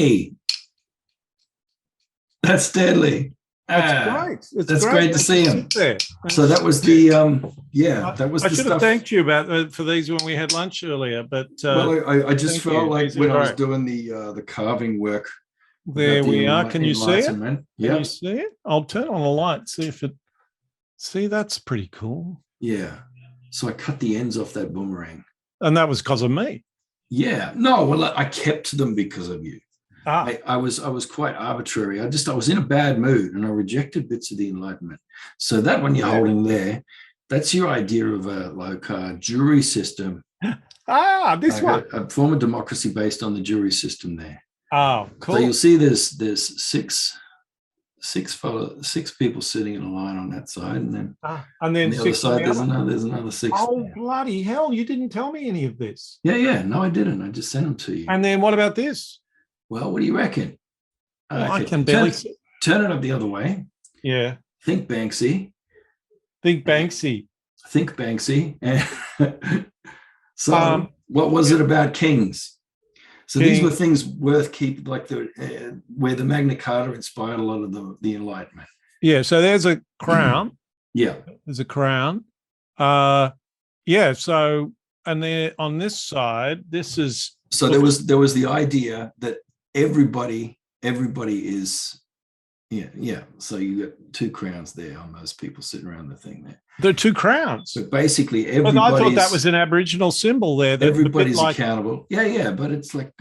Hey, that's deadly. That's great. That's great to see him. There. So that was the that was I the should stuff. have thanked you for these when we had lunch earlier, but Well, I just felt like These are when I was great. doing the carving work. There we are. Can you see it? Enlightenment. Can you see it? I'll turn on the light. See if it. See, that's pretty cool. Yeah. So I cut the ends off that boomerang. And that was because of me. Yeah. No, well, I kept them because of you. Ah, I was quite arbitrary. I was in a bad mood and I rejected bits of the Enlightenment. So that one you're holding there, that's your idea of a jury system. this one. A form of democracy based on the jury system there. Oh, cool. So you'll see there's six people sitting in a line on that side, and then on the other side there's another six. Oh, bloody hell! You didn't tell me any of this. Yeah. No, I didn't. I just sent them to you. And then what about this? Well, what do you reckon? Well, I can barely turn it up the other way. Yeah. Think Banksy. Think Banksy. Think Banksy. So, what was it about kings? So these were things worth keeping, like where the Magna Carta inspired a lot of the Enlightenment. Yeah. So there's a crown. Yeah. There's a crown. Yeah. So, and then on this side, this is. So there was the idea that everybody is. Yeah. So you got two crowns there on those people sitting around the thing there. There are two crowns. So basically, everybody. I thought that was an Aboriginal symbol there. Everybody's accountable. Yeah. But it's like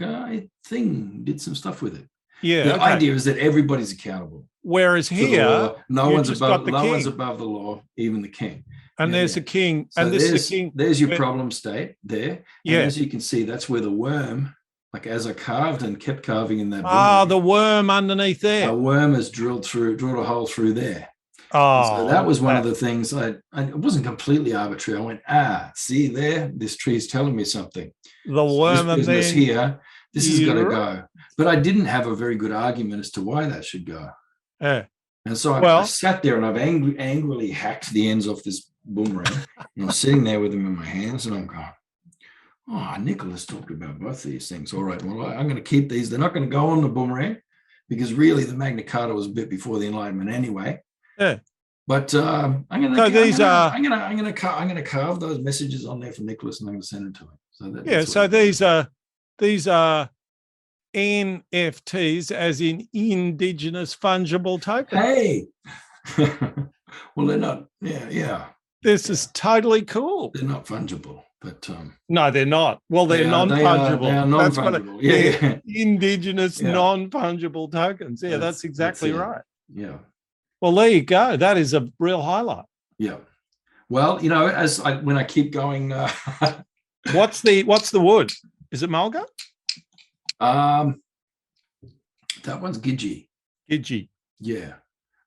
thing did some stuff with it. Yeah. The idea is that everybody's accountable. Whereas here, no one's above the law, even the king. And there's a king. So and this is a king. There's your problem state there. Yeah. And as you can see, that's where the worm, like as I carved and kept carving in that. The worm underneath there. A worm has drilled a hole through there. Oh, so that was one of the things. It wasn't completely arbitrary. I went, see there, this tree's telling me something. The worm this business here, this has got to go. But I didn't have a very good argument as to why that should go. Yeah. And so I sat there and I've angrily hacked the ends off this boomerang. And I'm sitting there with them in my hands and I'm going, Nicholas talked about both these things. All right, well, I'm going to keep these. They're not going to go on the boomerang because really the Magna Carta was a bit before the Enlightenment anyway. Yeah. But I'm going to carve those messages on there for Nicholas and I'm going to send it to him. So these are NFTs, as in Indigenous fungible tokens. Hey, well, they're not. Yeah. This is totally cool. They're not fungible, but no, they're not. Well, they're non-fungible. They are non-fungible. Yeah. Indigenous non-fungible tokens. Yeah, that's exactly right. Yeah. Well, there you go. That is a real highlight. Yeah. Well, when I keep going. What's the wood? Is it mulga? That one's Gidgee. Yeah.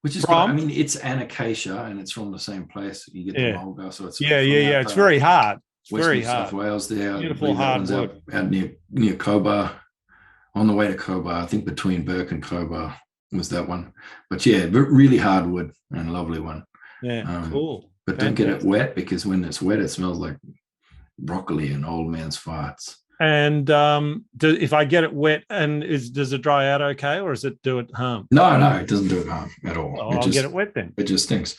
Which is it's an acacia and it's from the same place. You get the mulga, so it's It's very hard. It's very New hard. South Wales there. Beautiful hard wood. Out near Cobar, on the way to Cobar. I think between Burke and Cobar was that one. But yeah, really hard wood and lovely one. Yeah, cool. But don't get it wet because when it's wet, it smells like broccoli and old man's farts. And if I get it wet, does it dry out okay, or does it do it harm? No, it doesn't do it harm at all. I'll get it wet then. It just stinks.